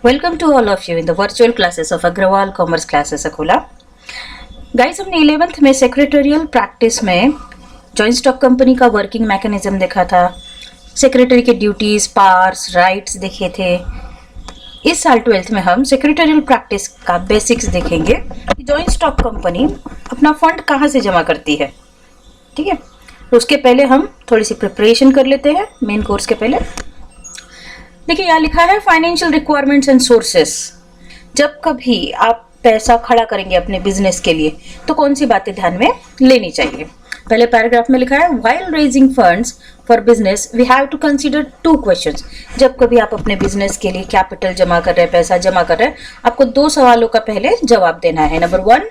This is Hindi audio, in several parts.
Welcome to all of you in the virtual classes of Agrawal Commerce Classes Akola. Guys, हमने 11th में सेक्रेटरियल प्रैक्टिस में जॉइंट स्टॉक कंपनी का वर्किंग मैकेनिज्म देखा था, सेक्रेटरी के ड्यूटीज, पावर्स, राइट्स देखे थे। इस साल 12th में हम सेक्रेटरियल प्रैक्टिस का बेसिक्स देखेंगे कि जॉइंट स्टॉक कंपनी अपना फंड कहाँ से जमा करती है। ठीक है, तो उसके पहले हम थोड़ी सी प्रिपरेशन कर लेते हैं मेन कोर्स के पहले। देखिए, यहाँ लिखा है फाइनेंशियल रिक्वायरमेंट्स एंड सोर्सेस। जब कभी आप पैसा खड़ा करेंगे अपने बिजनेस के लिए तो कौन सी बातें ध्यान में लेनी चाहिए। पहले पैराग्राफ में लिखा है while raising funds for business we have to consider two questions. जब कभी आप अपने बिजनेस के लिए कैपिटल जमा कर रहे हैं, पैसा जमा कर रहे हैं, आपको दो सवालों का पहले जवाब देना है। Number 1,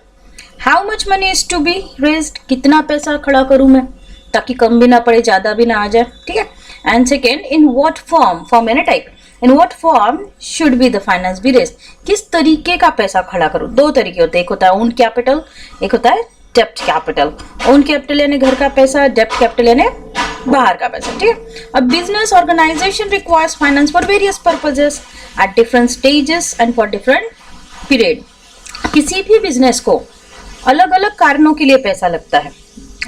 how much money is to be raised, कितना पैसा खड़ा करूं मैं ताकि कम भी ना पड़े ज्यादा भी ना आ जाए। ठीक है। And second, in what form यानी type, in what form should be the finance be raised, किस तरीके का पैसा खड़ा करूं। दो तरीके होते हैं, एक होता है ओन कैपिटल, एक होता है डेप्ट कैपिटल। ओन कैपिटल यानी घर का पैसा, डेप्ट कैपिटल यानी बाहर का पैसा। ठीक है। अब business organisation requires finance for various purposes at different stages and for different period. किसी भी बिजनेस को अलग अलग कारणों के लिए पैसा लगता है,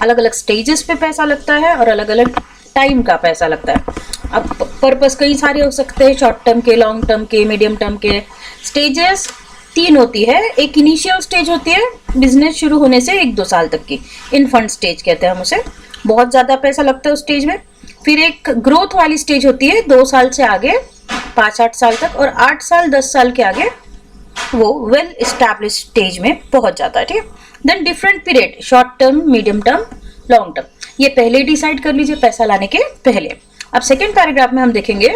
अलग अलग स्टेजेस पे पैसा लगता है और अलग अलग टाइम का पैसा लगता है। अब पर्पस कई सारे हो सकते हैं, शॉर्ट टर्म के, लॉन्ग टर्म के, मीडियम टर्म के। स्टेजेस 3 होती है। एक इनिशियल स्टेज होती है बिजनेस शुरू होने से 1-2 साल तक की, इनफंट स्टेज कहते हैं हम उसे, बहुत ज्यादा पैसा लगता है उस स्टेज में। फिर एक ग्रोथ वाली स्टेज होती है 2 साल से आगे 5-8 साल तक, और 8 साल 10 साल के आगे वो वेल एस्टैब्लिश स्टेज में पहुंच जाता है। ठीक है। Then different period, short term, medium term, long term, ये पहले डिसाइड कर लीजिए पैसा लाने के पहले। अब सेकेंड पैराग्राफ में हम देखेंगे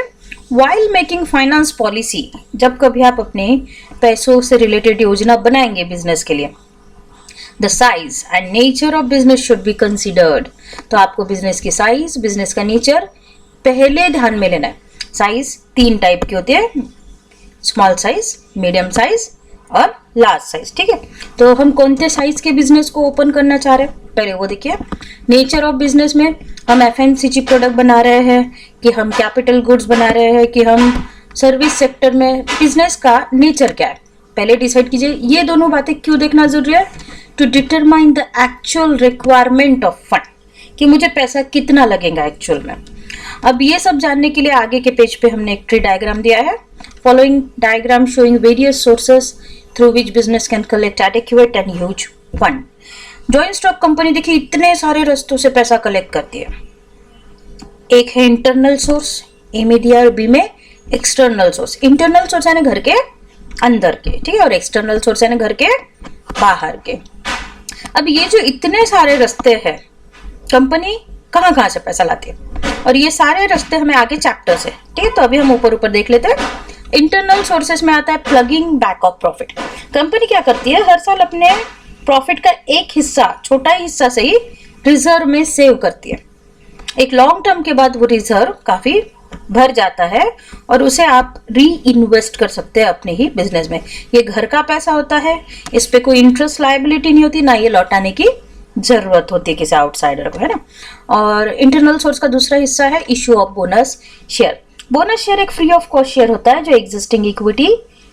व्हाइल मेकिंग फाइनेंस पॉलिसी, जब कभी आप अपने पैसों से रिलेटेड योजना बनाएंगे बिजनेस के लिए, the size and nature of business should be considered. तो आपको बिजनेस की साइज, बिजनेस का नेचर पहले ध्यान में लेना है। साइज 3 टाइप की होती है, स्मॉल साइज, मीडियम साइज और लार्ज साइज। ठीक है। तो हम कौन से साइज के बिजनेस को ओपन करना चाह रहे हैं पहले वो देखिए। नेचर ऑफ बिजनेस में हम एफएमसीजी प्रोडक्ट बना रहे हैं कि हम कैपिटल गुड्स बना रहे हैं कि हम सर्विस सेक्टर में, बिजनेस का नेचर क्या है पहले डिसाइड कीजिए। ये दोनों बातें क्यों देखना जरूरी है, to determine the actual requirement of fund, कि मुझे पैसा कितना लगेगा एक्चुअल में। अब ये सब जानने के लिए आगे के पेज पे हमने एक ट्री डायग्राम दिया है। Following diagram showing various sources through which business can collect adequate and huge fund. Joint stock company देखिए इतने सारे रास्तों से पैसा कलेक्ट करती है। एक है इंटरनल सोर्स, ए में दिया और बी में एक्सटर्नल सोर्स। इंटरनल सोर्स यानी घर के अंदर के, ठीक है, और एक्सटर्नल सोर्स यानी घर के बाहर के। अब ये जो इतने सारे रास्ते हैं, कंपनी कहाँ कहाँ से पैसा लाती है, और ये सारे रास्ते हमें आगे चैप्टर से, ठीक है। तो अभी हम ऊपर देख लेते हैं। इंटरनल सोर्सेस में आता है plugging back of profit. Company क्या करती है, हर साल अपने प्रॉफिट का एक हिस्सा, छोटा हिस्सा से ही रिजर्व में सेव करती है। एक लॉन्ग टर्म के बाद वो रिजर्व काफी भर जाता है और उसे आप री इन्वेस्ट कर सकते हैं अपने ही बिजनेस में। ये घर का पैसा होता है, इस पे कोई इंटरेस्ट लायबिलिटी नहीं होती, ना ये लौटाने की जरूरत होती है किसी आउटसाइडर को, है ना। और इंटरनल सोर्स का दूसरा हिस्सा है issue of bonus share. Bonus share एक फ्री ऑफ कॉस्ट शेयर होता है जो एग्जिस्टिंग इक्विटी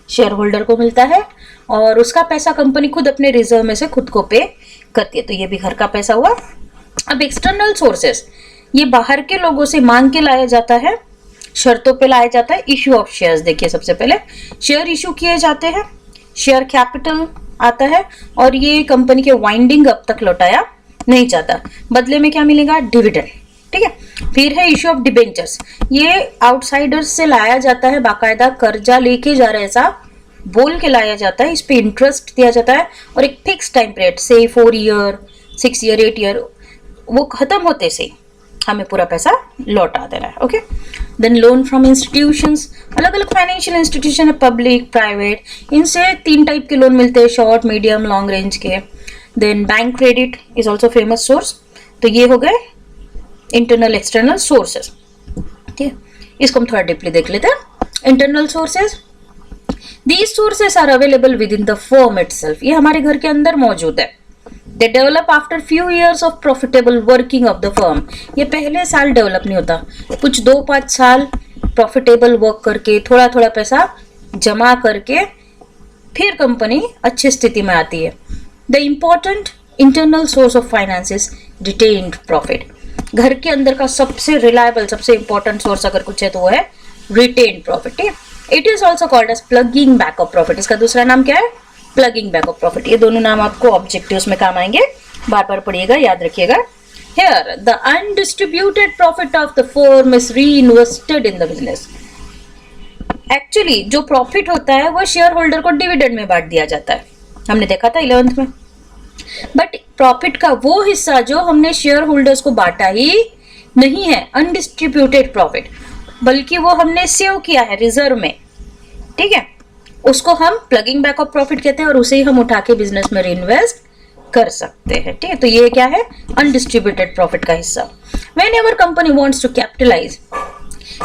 शेयर होल्डर को मिलता है, और उसका पैसा कंपनी खुद अपने रिजर्व में से खुद को पे करती है। तो ये भी घर का पैसा हुआ। अब एक्सटर्नल सोर्सेस, ये बाहर के लोगों से मांग के लाया जाता है, शर्तों पे लाया जाता है। इश्यू ऑफ शेयर्स देखिए, सबसे पहले शेयर इश्यू किए जाते हैं, शेयर कैपिटल आता है, और ये कंपनी के वाइंडिंग अप तक लौटाया नहीं जाता। बदले में क्या मिलेगा, डिविडेंड। ठीक है। फिर है इश्यू ऑफ डिबेंचर्स, ये आउटसाइडर्स से लाया जाता है, बाकायदा कर्जा लेके जा रहे हैं ऐसा बोल के लाया जाता है, इस पे इंटरेस्ट दिया जाता है, और एक फिक्स टाइम पीरियड से 4 ईयर, 6 ईयर, 8 ईयर, वो खत्म होते से हमें पूरा पैसा लौटा देना है। Okay. Then loan from institutions, अलग अलग फाइनेंशियल इंस्टीट्यूशन है, पब्लिक, प्राइवेट, इनसे 3 टाइप के लोन मिलते हैं, शॉर्ट, मीडियम, लॉन्ग रेंज के। Then bank credit is also famous source. तो ये हो गए इंटरनल एक्सटर्नल सोर्सेस। ठीक है, इसको हम थोड़ा डीपली देख लेते हैं। Internal sources, these sources are available within the firm itself, ये हमारे घर के अंदर मौजूद है। They develop after few years of profitable working of the firm, ये पहले साल डेवलप नहीं होता, कुछ 2-5 साल प्रॉफिटेबल वर्क करके थोड़ा थोड़ा पैसा जमा करके फिर कंपनी अच्छी स्थिति में आती है। The important internal source of finance is retained profit. घर के अंदर का सबसे रिलायबल, सबसे इंपॉर्टेंट सोर्स अगर कुछ है तो वो है रिटेन्ड प्रॉफिट। ठीक है, it is also called as ploughing back of profit. इसका दूसरा नाम क्या है? Ploughing back of profit. ये दोनों नाम आपको ऑब्जेक्टिव्स में काम आएंगे, बार बार पढ़िएगा, याद रखिएगा। Here, the undistributed profit of the firm is reinvested in the business. Actually जो प्रॉफिट होता है वो शेयर होल्डर को डिविडेंड में बांट दिया जाता है, हमने देखा था 11th में। बट प्रॉफिट का वो हिस्सा जो हमने शेयर होल्डर्स को बांटा ही नहीं है, अनडिस्ट्रीब्यूटेड प्रॉफिट, बल्कि वो हमने सेव किया है रिजर्व में, ठीक है, उसको हम प्लगिंग बैकअप प्रॉफिट कहते हैं और उसे ही हम उठा के बिजनेस में रीइन्वेस्ट कर सकते हैं। ठीक है, तो ये क्या है? अनडिस्ट्रीब्यूटेड प्रॉफिट का हिस्सा। Whenever company wants to capitalize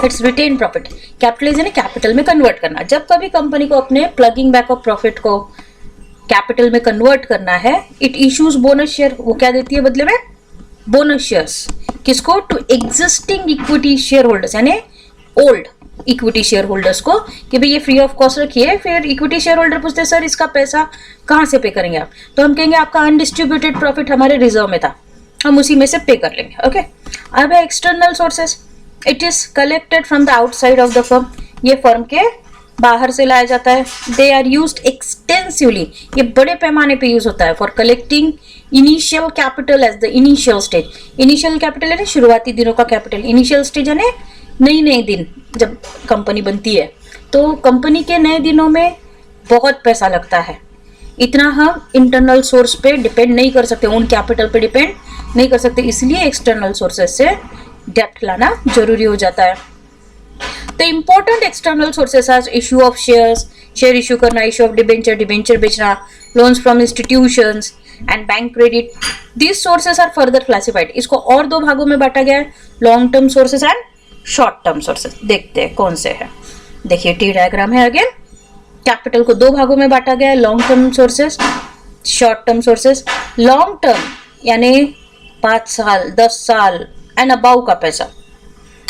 its retain profit, capitalize यानी कैपिटल में कन्वर्ट करना। जब कभी कंपनी को अपने प्लगिंग बैकअप प्रॉफिट को कैपिटल में कन्वर्ट करना है, इट इश्यूज बोनस शेयर। वो क्या देती है बदले में? Bonus shares. किसको? To existing equity share holders, यानी ओल्ड इक्विटी शेयर होल्डर्स को, कि भाई ये फ्री ऑफ कॉस्ट रखिए। फिर इक्विटी शेयर होल्डर पूछते हैं सर इसका पैसा कहाँ से पे करेंगे आप? तो हम कहेंगे आपका अनडिस्ट्रीब्यूटेड प्रॉफिट हमारे रिजर्व में था, हम उसी में से पे कर लेंगे। ओके, अब है external sources. It is collected from the outside of the firm. ये फर्म के बाहर से लाया जाता है। दे आर यूज्ड एक्सटेंसिवली, ये बड़े पैमाने पे यूज होता है for collecting initial capital as the initial stage. Initial capital यानी शुरुआती दिनों का कैपिटल, इनिशियल स्टेज यानी नई दिन जब कंपनी बनती है, तो कंपनी के नए दिनों में बहुत पैसा लगता है। इतना हम इंटरनल सोर्स पे डिपेंड नहीं कर सकते, ओन कैपिटल पे डिपेंड नहीं कर सकते, इसलिए एक्सटर्नल सोर्सेस से डेप्ट लाना जरूरी हो जाता है। The important external sources are issue of shares, share issue करना, इश्यू ऑफ डिबेंचर, डिबेंचर बेचना, loans from institutions and bank credit. This sources are further classified. इसको और दो भागों में बांटा गया है, long term sources and short term sources. देखते हैं कौन से हैं। देखिए टी डायग्राम है। अगेन कैपिटल को दो भागों में बांटा गया है, long term sources, short term sources. Long term यानी 5 साल 10 साल एंड अबाउ का पैसा,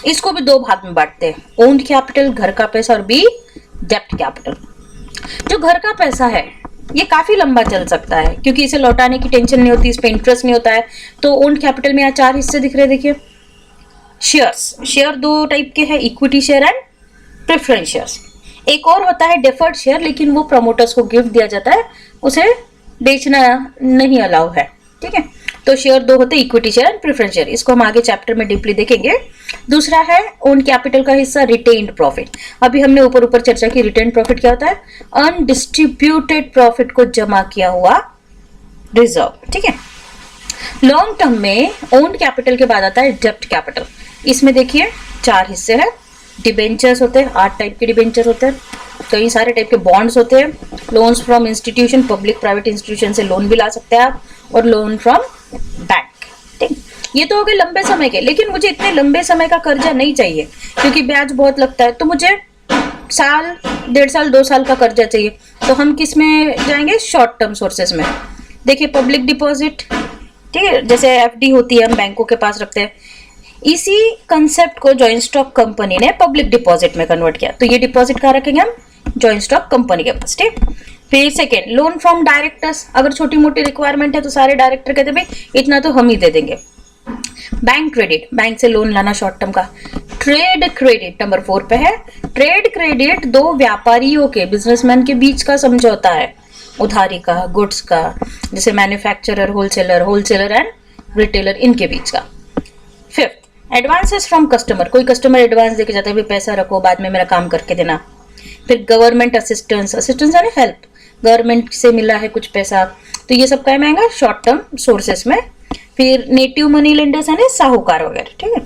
इसको भी दो भाग में बांटते हैं, ओन्ड कैपिटल घर का पैसा और बी डेप्ट कैपिटल। जो घर का पैसा है ये काफी लंबा चल सकता है क्योंकि इसे लौटाने की टेंशन नहीं होती, इस पे इंटरेस्ट नहीं होता है। तो ओन्ड कैपिटल में यहाँ 4 हिस्से दिख रहे हैं। देखिए शेयर्स, शेयर दो टाइप के हैं, equity share and preference shares. एक और होता है डेफर्ड शेयर, लेकिन वो प्रमोटर्स को गिफ्ट दिया जाता है, उसे बेचना नहीं अलाउ है। ठीक है, तो शेयर दो होते हैं, equity share and preference share. इसको हम आगे चैप्टर में डीपली देखेंगे। दूसरा है ओन कैपिटल का हिस्सा, रिटेन्ड प्रॉफिट। अभी हमने ऊपर चर्चा की, रिटेन्ड प्रॉफिट क्या होता है? अनडिस्ट्रीब्यूटेड प्रॉफिट को जमा किया हुआ रिजर्व। ठीक है, लॉन्ग टर्म में ओन्ड कैपिटल के बाद आता है डेप्ट कैपिटल। इसमें देखिए 4 हिस्से हैं। डिबेंचर्स होते हैं, 8 टाइप के डिबेंचर होते हैं, कई सारे टाइप के बॉन्ड्स होते हैं, loans from institution, public private institution से लोन भी ला सकते हैं आप, और लोन फ्रॉम बैंक। ठीक, ये तो हो गए लंबे समय के, लेकिन मुझे इतने लंबे समय का कर्जा नहीं चाहिए क्योंकि ब्याज बहुत लगता है, तो मुझे साल 1.5 साल 2 साल का कर्जा चाहिए। तो हम किस में जाएंगे? शॉर्ट टर्म सोर्सेस में। देखिए पब्लिक डिपॉजिट, ठीक है, जैसे एफडी होती है हम बैंकों के पास रखते हैं, इसी कंसेप्ट को जॉइंट स्टॉक कंपनी ने पब्लिक डिपॉजिट में कन्वर्ट किया। तो ये डिपॉजिट कहाँ रखेंगे हम? जॉइंट स्टॉक कंपनी के पास। ठीक, फिर सेकेंड लोन फ्रॉम डायरेक्टर्स। अगर छोटी मोटी रिक्वायरमेंट है तो सारे डायरेक्टर कहते हैं भाई इतना तो हम ही दे देंगे। बैंक क्रेडिट, बैंक से लोन लाना शॉर्ट टर्म का। ट्रेड क्रेडिट नंबर 4 पे है। ट्रेड क्रेडिट दो व्यापारियों के, बिजनेसमैन के बीच का समझौता है, उधारी का, गुड्स का, जैसे मैन्युफैक्चरर, होलसेलर एंड रिटेलर, इनके बीच का। फिफ्थ एडवांसेस फ्रॉम कस्टमर, कोई कस्टमर एडवांस देके जाता है भाई पैसा रखो बाद में मेरा काम करके देना। फिर गवर्नमेंट असिस्टेंस, असिस्टेंस यानी हेल्प, गवर्नमेंट से मिला है कुछ पैसा, तो ये सब क्या आएगा? शॉर्ट टर्म सोर्सेस में। फिर नेटिव मनी लेंडर्स यानी साहूकार वगैरह। ठीक है,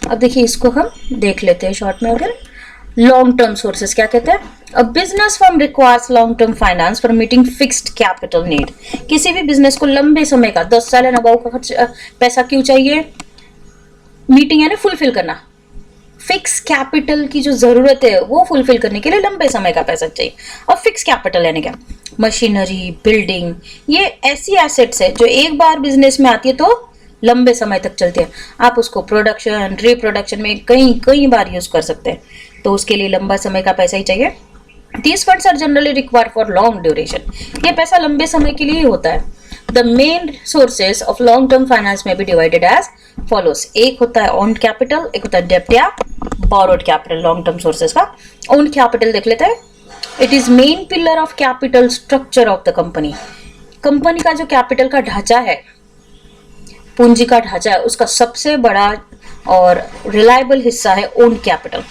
अब देखिए इसको हम देख लेते हैं शॉर्ट में। अगर लॉन्ग टर्म सोर्सेस क्या कहते हैं? A business firm requires long term finance for meeting fixed capital need. किसी भी बिजनेस को लंबे समय का 10 साल एंड अबाउ का पैसा क्यों चाहिए? मीटिंग यानी फुलफिल करना, फिक्स कैपिटल की जो जरूरत है वो फुलफिल करने के लिए लंबे समय का पैसा चाहिए। और फिक्स कैपिटल यानी क्या? मशीनरी, बिल्डिंग, ये ऐसी एसेट्स है जो एक बार बिजनेस में आती है तो लंबे समय तक चलती है। आप उसको प्रोडक्शन, रिप्रोडक्शन में कई बार यूज कर सकते हैं, तो उसके लिए लंबा समय का पैसा ही चाहिए। These funds are generally required for long duration. ये पैसा लंबे समय के लिए ही होता है. The main sources of long term finance may be divided as follows. एक होता है owned capital, एक होता है debt या borrowed capital. long term sources का owned capital देख लेते हैं. It is main pillar of capital structure of the company. Company का जो कैपिटल का ढांचा है, पूंजी का ढांचा है, उसका सबसे बड़ा और रिलायबल हिस्सा है owned capital.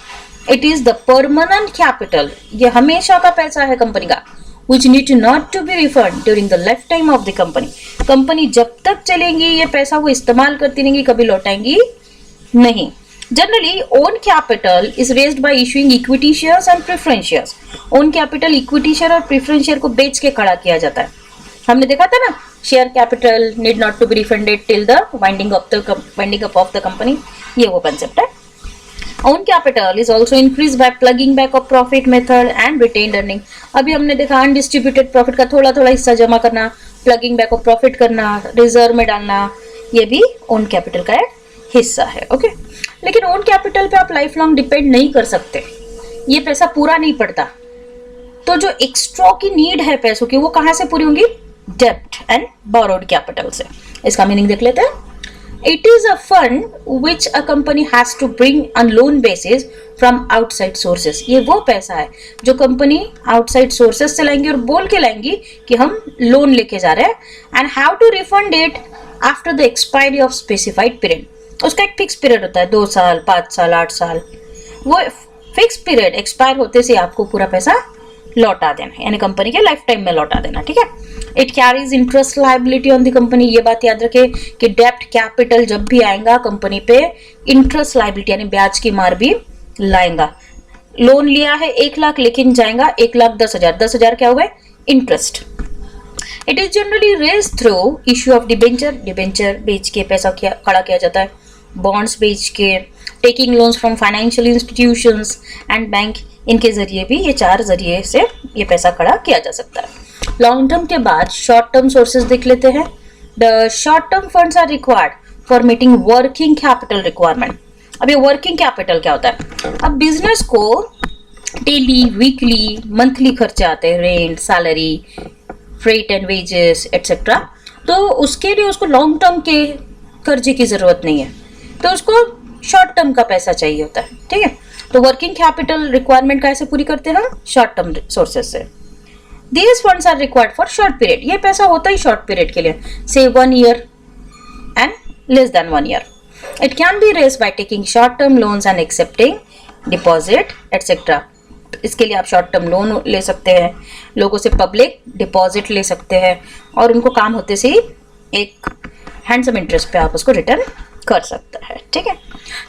It is the permanent capital. ये हमेशा का पैसा है कंपनी का, which need not to be refunded during the lifetime of the company. Company जब तक चलेंगी ये पैसा वो इस्तेमाल करती रहेंगी, कभी लौटाएंगी नहीं. Generally, own capital is raised by issuing equity shares and preference shares. Own capital equity share और preference share को बेच के खड़ा किया जाता है. हमने देखा था ना, share capital need not to be refunded till the winding up of the company. ये वो कंसेप्ट है. Own capital is also increase by ploughing back of profit method and retained earning. अभी हमने देखा अनडिस्ट्रीब्यूटेड प्रॉफिट का थोड़ा थोड़ा हिस्सा जमा करना, प्लगिंग बैक ऑफ प्रॉफिट करना, रिजर्व में डालना, ये भी ओन कैपिटल का एक हिस्सा है. ओके, लेकिन ओन कैपिटल पे आप लाइफ लॉन्ग डिपेंड नहीं कर सकते. ये पैसा पूरा नहीं पड़ता. तो जो एक्स्ट्रा की नीड है पैसों की, वो कहां से पूरी होंगी? डेप्ट एंड बोरोड कैपिटल से. इसका मीनिंग देख लेते हैं. It is a fund which a company has to bring on loan basis from outside sources. ये वो पैसा है जो कंपनी आउटसाइड सोर्सेस से लाएंगी और बोल के लाएंगी कि हम लोन लेके जा रहे हैं, and have to refund it after the expiry of specified period. उसका एक फिक्स पीरियड होता है, 2 साल, 5 साल, 8 साल. वो फिक्स पीरियड एक्सपायर होते से आपको पूरा पैसा लौटा देना, यानी कंपनी के लाइफ टाइम में लौटा देना. ठीक है. It carries interest liability on the company. ये बात याद रखें कि डेप्ट कैपिटल जब भी आएगा कंपनी पे इंटरेस्ट लायबिलिटी यानी ब्याज की मार भी लाएगा. लोन लिया है 1 लाख, लेकिन जाएगा 1,10,000. 10,000 क्या हुआ? Interest. It is generally raise through issue of debenture. Debenture बेच के पैसा खड़ा किया जाता है, बॉन्ड्स बेच के, taking loans from financial institutions and bank. इनके जरिए भी, ये 4 जरिए से ये पैसा खड़ा किया जा सकता है. लॉन्ग टर्म के बाद शॉर्ट टर्म सोर्सेज देख लेते हैं. The short term funds are required for meeting working capital requirement. अब ये वर्किंग कैपिटल क्या होता है? अब बिजनेस को डेली, वीकली, मंथली खर्चे आते हैं, rent, salary, freight and wages etcetera. तो उसके लिए उसको लॉन्ग टर्म के कर्जे की जरूरत नहीं है, तो उसको शॉर्ट टर्म का पैसा चाहिए होता है. ठीक है. तो वर्किंग कैपिटल रिक्वायरमेंट कैसे पूरी करते हैं? शॉर्ट टर्म सोर्सेज से. These funds are required for short period. ये पैसा होता ही शॉर्ट पीरियड के लिए, say 1 year and less than 1 year. It can be raised by taking short term loans and accepting deposit etc. इसके लिए आप शॉर्ट टर्म लोन ले सकते हैं, लोगों से पब्लिक डिपॉजिट ले सकते हैं, और उनको काम होते से ही एक हैंडसम इंटरेस्ट पे आप उसको रिटर्न कर सकते हैं. ठीक है.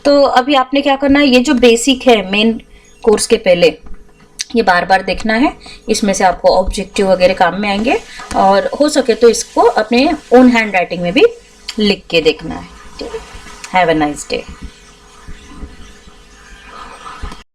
तो अभी आपने क्या करना है, ये जो बेसिक है मेन कोर्स के पहले, ये बार बार देखना है. इसमें से आपको ऑब्जेक्टिव वगैरह काम में आएंगे, और हो सके तो इसको अपने ओन हैंड राइटिंग में भी लिख के देखना है. ठीक है. Have a nice day.